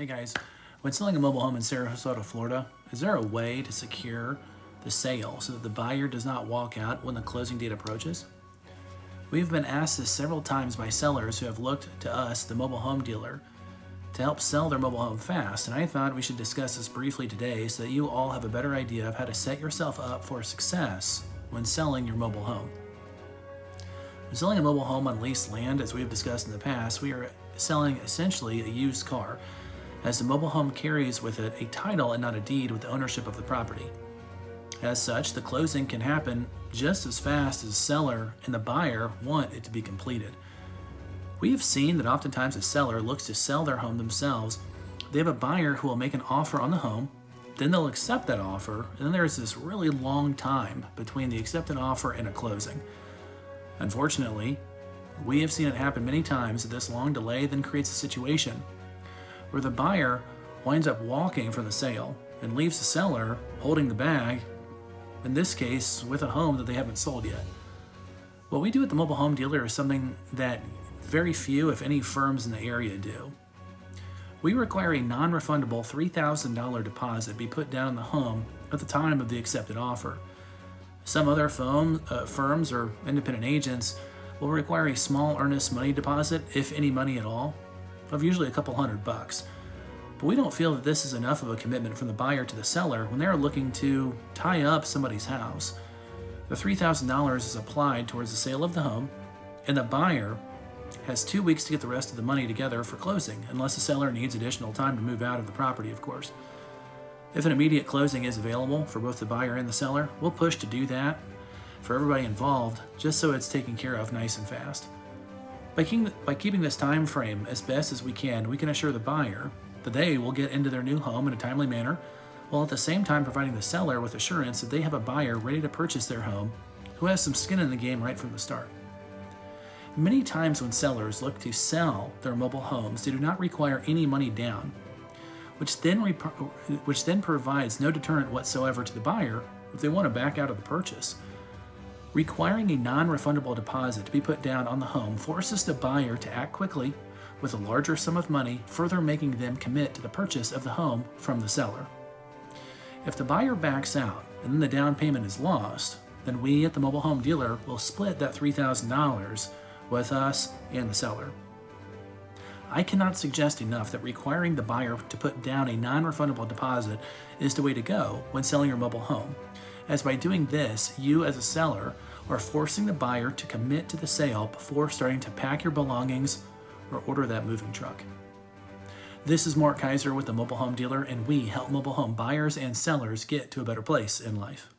Hey guys, when selling a mobile home in Sarasota, Florida, is there a way to secure the sale so that the buyer does not walk out when the closing date approaches? We've been asked this several times by sellers who have looked to us, the mobile home dealer, to help sell their mobile home fast, and I thought we should discuss this briefly today so that you all have a better idea of how to set yourself up for success when selling your mobile home. When selling a mobile home on leased land, as we have discussed in the past, we are selling essentially a used car, as the mobile home carries with it a title and not a deed with the ownership of the property. As such, the closing can happen just as fast as the seller and the buyer want it to be completed. We have seen that oftentimes a seller looks to sell their home themselves. They have a buyer who will make an offer on the home, then they'll accept that offer, and then there's this really long time between the accepted offer and a closing. Unfortunately, we have seen it happen many times that this long delay then creates a situation where the buyer winds up walking from the sale and leaves the seller holding the bag, in this case with a home that they haven't sold yet. What we do at the mobile home dealer is something that very few, if any, firms in the area do. We require a non-refundable $3,000 deposit be put down on the home at the time of the accepted offer. Some other firms or independent agents will require a small earnest money deposit, if any money at all, of usually a couple $100. But we don't feel that this is enough of a commitment from the buyer to the seller when they're looking to tie up somebody's house. The $3,000 is applied towards the sale of the home, and the buyer has 2 weeks to get the rest of the money together for closing, unless the seller needs additional time to move out of the property, of course. If an immediate closing is available for both the buyer and the seller, we'll push to do that for everybody involved, just so it's taken care of nice and fast. By keeping this time frame as best as we can assure the buyer that they will get into their new home in a timely manner, while at the same time providing the seller with assurance that they have a buyer ready to purchase their home who has some skin in the game right from the start. Many times when sellers look to sell their mobile homes, they do not require any money down, which then provides no deterrent whatsoever to the buyer if they want to back out of the purchase. Requiring a non-refundable deposit to be put down on the home forces the buyer to act quickly with a larger sum of money, further making them commit to the purchase of the home from the seller. If the buyer backs out and then the down payment is lost, then we at the mobile home dealer will split that $3,000 with us and the seller. I cannot suggest enough that requiring the buyer to put down a non-refundable deposit is the way to go when selling your mobile home, as by doing this, you as a seller are forcing the buyer to commit to the sale before starting to pack your belongings or order that moving truck. This is Mark Kaiser with the Mobile Home Dealer, and we help mobile home buyers and sellers get to a better place in life.